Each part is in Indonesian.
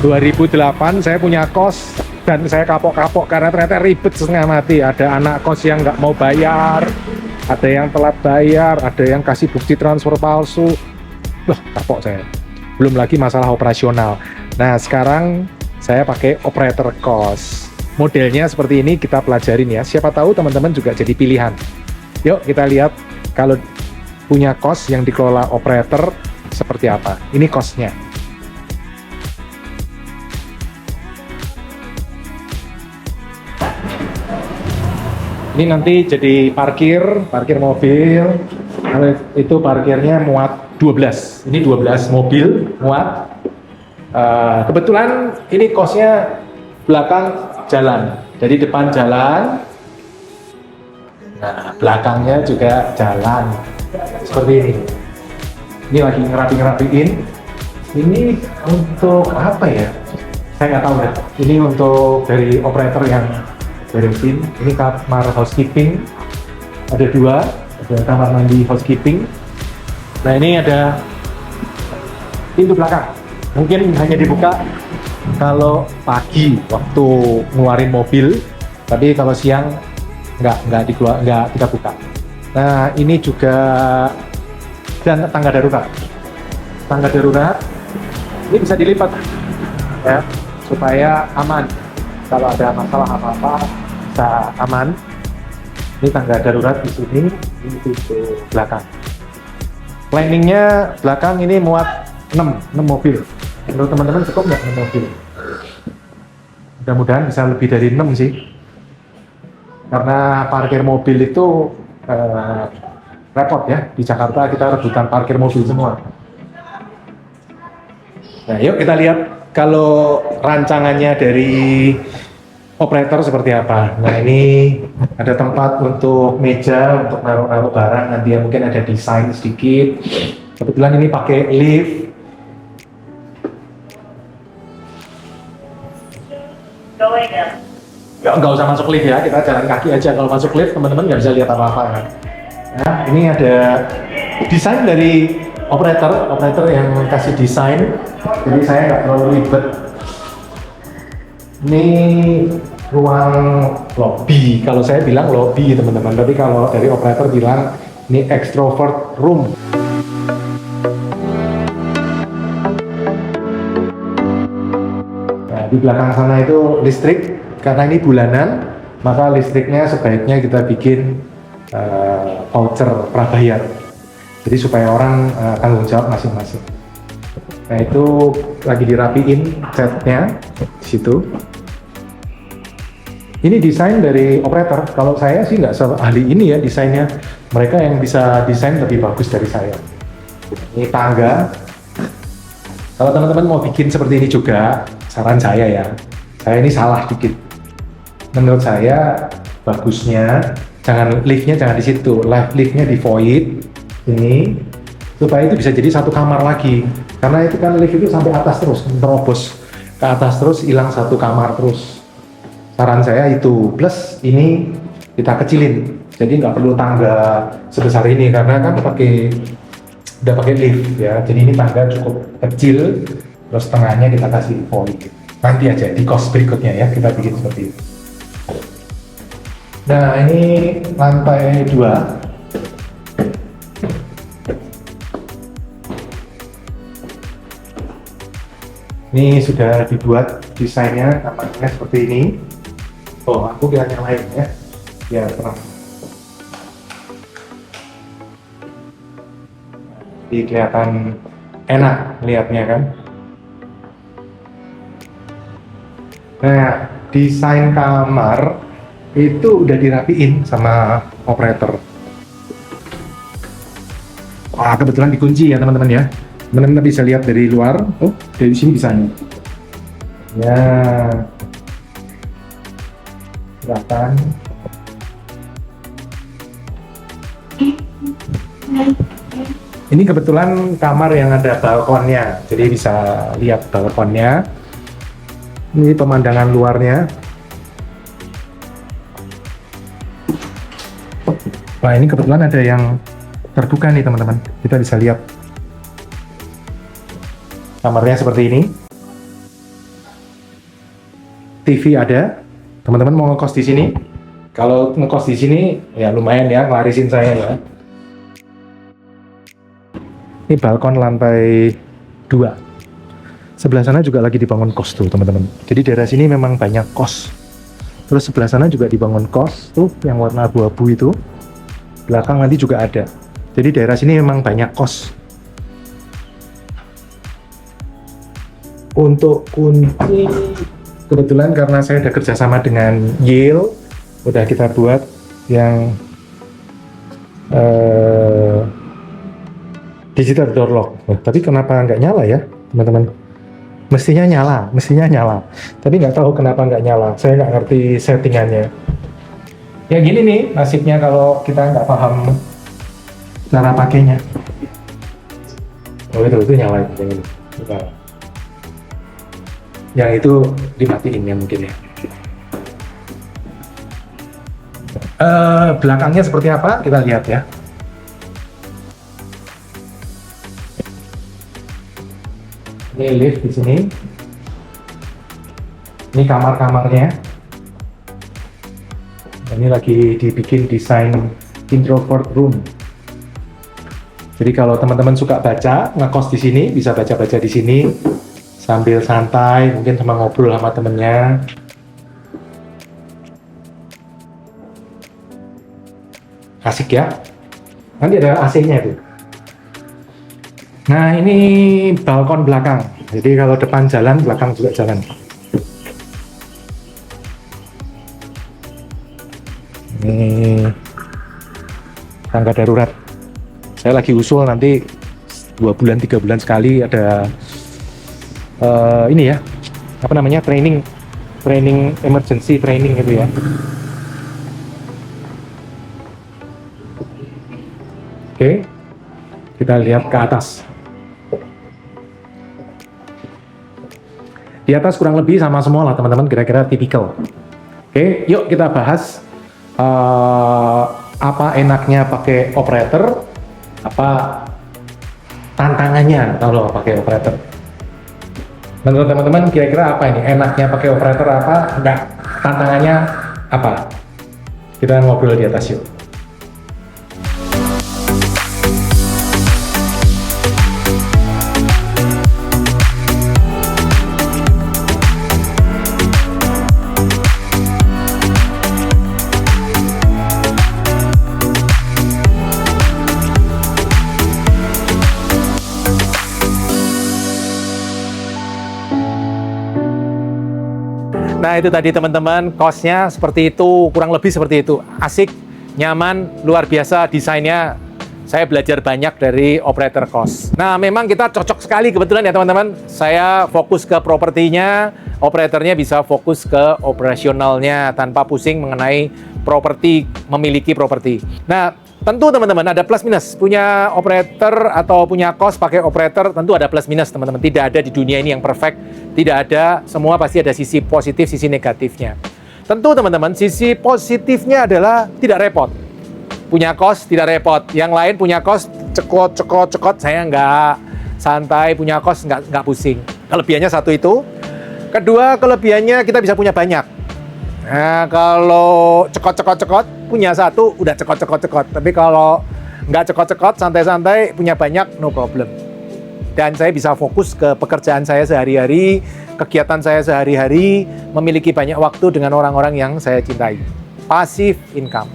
2008 saya punya kos dan saya kapok-kapok karena ternyata ribet setengah mati. Ada anak kos yang nggak mau bayar, ada yang telat bayar, ada yang kasih bukti transfer palsu. Loh, kapok saya. Belum lagi masalah operasional. Nah, sekarang saya pakai operator kos. Modelnya seperti ini, kita pelajarin ya. Siapa tahu teman-teman juga jadi pilihan. Yuk kita lihat kalau punya kos yang dikelola operator seperti apa. Ini kosnya. Ini nanti jadi parkir mobil. Kalau itu parkirnya muat 12. Ini 12 mobil muat. Kebetulan ini kosnya belakang jalan. Jadi depan jalan. Nah, belakangnya juga jalan. Seperti ini. Ini lagi ngerapiin. Ini untuk apa ya? Saya nggak tahu ya. Ini untuk dari operator yang beresin. Ini kamar housekeeping. Ada 2. Ada kamar mandi housekeeping. Nah, ini ada pintu belakang. Mungkin hanya dibuka kalau pagi waktu ngeluarin mobil, tapi kalau siang nggak kita buka. Nah, ini juga dan tangga darurat. Tangga darurat ini bisa dilipat ya supaya aman. Kalau ada masalah apa-apa bisa aman. Ini tangga darurat di sini, ini pintu belakang. Planningnya belakang ini muat 6 mobil. Menurut teman-teman cukup nggak 6 mobil? Mudah-mudahan bisa lebih dari 6 sih. Karena parkir mobil itu repot ya. Di Jakarta kita rebutan parkir mobil semua. Nah, yuk kita lihat kalau rancangannya dari operator seperti apa. Nah, ini ada tempat untuk meja, untuk naruh barang. Nanti ya mungkin ada desain sedikit. Kebetulan ini pakai lift. Nggak usah masuk lift ya, kita jalan kaki aja. Kalau masuk lift teman-teman nggak bisa lihat apa-apa kan. Nah, ini ada desain dari operator yang kasih desain, jadi saya nggak terlalu ribet. Ini ruang lobby, kalau saya bilang lobby teman-teman, tapi kalau dari operator bilang ini extrovert room. Nah, di belakang sana itu listrik, karena ini bulanan, maka listriknya sebaiknya kita bikin voucher prabayar. Jadi supaya orang tanggung jawab masing-masing. Nah, itu lagi dirapiin catnya di situ. Ini desain dari operator. Kalau saya sih nggak seahli ini ya desainnya. Mereka yang bisa desain lebih bagus dari saya. Ini tangga. Kalau teman-teman mau bikin seperti ini juga, saran saya ya. Saya ini salah dikit. Menurut saya bagusnya liftnya jangan di situ. Liftnya di void. Ini supaya itu bisa jadi satu kamar lagi, karena itu kan lift itu sampai atas terus, terobos ke atas terus, hilang satu kamar terus. Saran saya itu, plus ini kita kecilin, jadi nggak perlu tangga sebesar ini karena kan udah pakai lift ya, jadi ini tangga cukup kecil, terus tengahnya kita kasih void. Nanti aja di kos berikutnya ya kita bikin seperti itu. Nah, ini lantai 2. Ini sudah dibuat desainnya, kamarnya seperti ini. Oh, aku bilang yang lain ya, biar terang. Jadi kelihatan enak lihatnya kan. Nah, desain kamar itu udah dirapiin sama operator. Wah, kebetulan dikunci ya teman-teman ya. Teman-teman bisa lihat dari luar. Oh, dari sini bisa nih. Ya. Kelihatan. Ini kebetulan kamar yang ada balkonnya. Jadi bisa lihat balkonnya. Ini pemandangan luarnya. Nah, ini kebetulan ada yang terbuka nih teman-teman. Kita bisa lihat. Kamarnya seperti ini. TV ada. Teman-teman mau ngekos di sini? Kalau ngekos di sini ya lumayan ya, ngelarisin saya ya. Ini balkon lantai 2. Sebelah sana juga lagi dibangun kos tuh teman-teman. Jadi daerah sini memang banyak kos. Terus sebelah sana juga dibangun kos tuh yang warna abu-abu itu. Belakang nanti juga ada. Jadi daerah sini memang banyak kos. Untuk kunci, kebetulan karena saya udah kerjasama dengan Yale, udah kita buat yang digital door lock. Tapi kenapa nggak nyala ya teman-teman? Mestinya nyala. Tapi nggak tahu kenapa nggak nyala. Saya nggak ngerti settingannya. Ya gini nih nasibnya kalau kita nggak paham cara pakainya. Oh itu nyala yang ini. Nah, yang itu dimatiin ya mungkin ya. Belakangnya seperti apa? Kita lihat ya. Ini lift di sini. Ini kamar-kamarnya. Ini lagi dibikin desain introvert room. Jadi kalau teman-teman suka baca, ngekos di sini, bisa baca-baca di sini sambil santai, mungkin sama ngobrol sama temennya. Asik ya. Nanti ada AC-nya tuh. Nah, ini balkon belakang. Jadi kalau depan jalan, belakang juga jalan. Ini tangga darurat. Saya lagi usul nanti 2 bulan 3 bulan sekali ada ini ya, apa namanya, training emergency training gitu ya. Oke, kita lihat ke atas. Di atas kurang lebih sama semua lah teman-teman, kira-kira tipikal. Oke, yuk kita bahas apa enaknya pakai operator, apa tantangannya kalau pakai operator. Menurut teman-teman kira-kira apa ini? Enaknya pakai operator apa? Enggak. Tantangannya apa? Kita ngobrol di atas yuk. Nah itu tadi teman-teman, kosnya seperti itu, kurang lebih seperti itu. Asik, nyaman, luar biasa desainnya. Saya belajar banyak dari operator kos. Nah memang kita cocok sekali kebetulan ya teman-teman. Saya fokus ke propertinya, operatornya bisa fokus ke operasionalnya tanpa pusing mengenai properti, memiliki properti. Nah tentu teman-teman ada plus minus. Punya operator atau punya kos pakai operator tentu ada plus minus teman-teman. Tidak ada di dunia ini yang perfect. Tidak ada, semua pasti ada sisi positif, sisi negatifnya. Tentu teman-teman, sisi positifnya adalah tidak repot. Punya kos tidak repot. Yang lain punya kos cekot, saya nggak santai, punya kos nggak pusing. Kelebihannya satu itu. Kedua, kelebihannya kita bisa punya banyak. Nah, kalau cekot, punya satu, udah cekot. Tapi kalau nggak cekot, santai-santai, punya banyak, no problem. Dan saya bisa fokus ke pekerjaan saya sehari-hari, kegiatan saya sehari-hari, memiliki banyak waktu dengan orang-orang yang saya cintai. Passive income.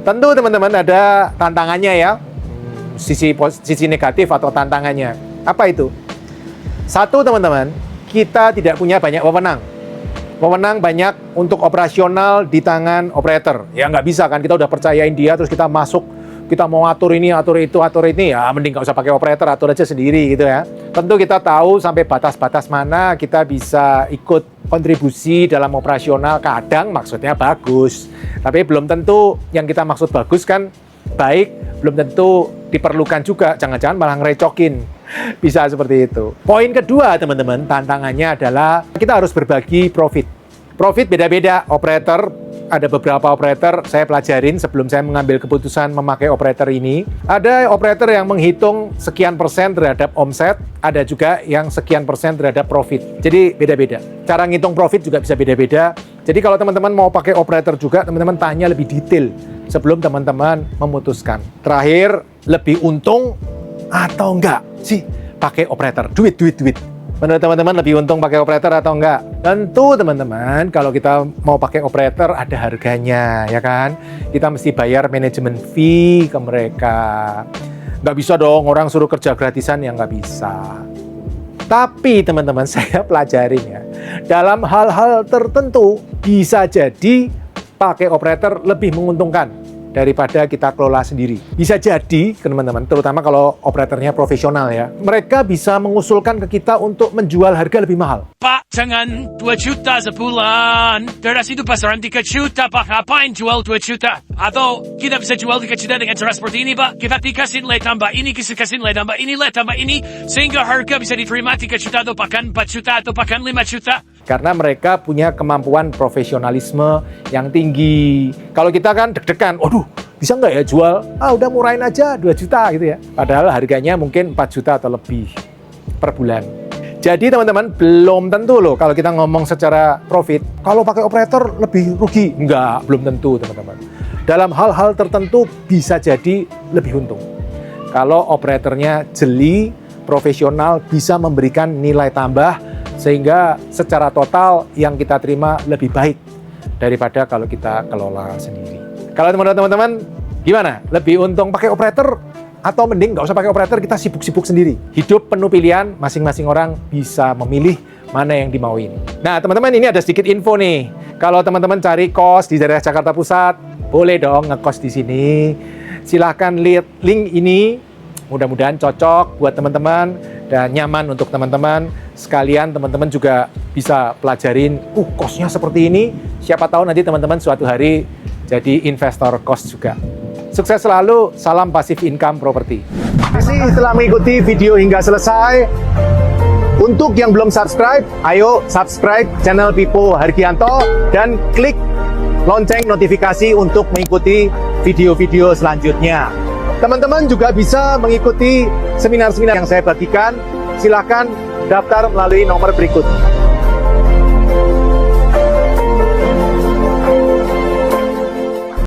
Tentu teman-teman ada tantangannya ya, sisi negatif atau tantangannya. Apa itu? Satu teman-teman, kita tidak punya banyak wewenang. Wewenang banyak untuk operasional di tangan operator. Ya nggak bisa kan, kita udah percayain dia, terus kita masuk, kita mau atur ini, atur itu, atur ini, ya mending nggak usah pakai operator, atur aja sendiri gitu ya. Tentu kita tahu sampai batas-batas mana kita bisa ikut kontribusi dalam operasional, kadang maksudnya bagus. Tapi belum tentu yang kita maksud bagus kan baik, belum tentu diperlukan juga, jangan-jangan malah ngerecokin. Bisa seperti itu. Poin kedua teman-teman, tantangannya adalah kita harus berbagi profit. Profit beda-beda operator, ada beberapa operator saya pelajarin sebelum saya mengambil keputusan memakai operator ini. Ada operator yang menghitung sekian persen terhadap omset, ada juga yang sekian persen terhadap profit. Jadi beda-beda. Cara ngitung profit juga bisa beda-beda. Jadi kalau teman-teman mau pakai operator juga, teman-teman tanya lebih detail sebelum teman-teman memutuskan. Terakhir, lebih untung atau enggak sih pakai operator? Duit. Menurut teman-teman lebih untung pakai operator atau enggak? Tentu teman-teman, kalau kita mau pakai operator ada harganya, ya kan? Kita mesti bayar manajemen fee ke mereka. Nggak bisa dong orang suruh kerja gratisan, yang nggak bisa. Tapi teman-teman, saya pelajarin ya, dalam hal-hal tertentu bisa jadi pakai operator lebih menguntungkan daripada kita kelola sendiri. Bisa jadi, teman-teman, terutama kalau operatornya profesional ya, mereka bisa mengusulkan ke kita untuk menjual harga lebih mahal. Pak, jangan 2 juta sebulan. Teras itu pasaran 3 juta, Pak. Ngapain jual 2 juta? Atau kita bisa jual 3 juta dengan cara seperti ini, Pak. Kita dikasih nilai tambah ini, kasih nilai tambah ini, sehingga harga bisa diterima 3 juta atau bahkan 4 juta atau bahkan 5 juta. Karena mereka punya kemampuan profesionalisme yang tinggi. Kalau kita kan deg-degan, waduh, bisa nggak ya jual? Udah murahin aja 2 juta gitu ya. Padahal harganya mungkin 4 juta atau lebih per bulan. Jadi teman-teman, belum tentu loh kalau kita ngomong secara profit, kalau pakai operator lebih rugi. Enggak, belum tentu teman-teman. Dalam hal-hal tertentu bisa jadi lebih untung. Kalau operatornya jeli, profesional, bisa memberikan nilai tambah, sehingga secara total yang kita terima lebih baik daripada kalau kita kelola sendiri. Kalau teman-teman gimana? Lebih untung pakai operator atau mending nggak usah pakai operator, kita sibuk-sibuk sendiri? Hidup penuh pilihan, masing-masing orang bisa memilih mana yang dimauin. Nah teman-teman, ini ada sedikit info nih. Kalau teman-teman cari kos di daerah Jakarta Pusat, boleh dong ngekos di sini. Silahkan lihat link ini, mudah-mudahan cocok buat teman-teman dan nyaman untuk teman-teman. Sekalian teman-teman juga bisa pelajarin, kosnya seperti ini. Siapa tahu nanti teman-teman suatu hari jadi investor kos juga. Sukses selalu, salam passive income property. Terima kasih telah mengikuti video hingga selesai. Untuk yang belum subscribe, ayo subscribe channel Pipo Hargianto dan klik lonceng notifikasi untuk mengikuti video-video selanjutnya. Teman-teman juga bisa mengikuti seminar-seminar yang saya bagikan. Silakan daftar melalui nomor berikut.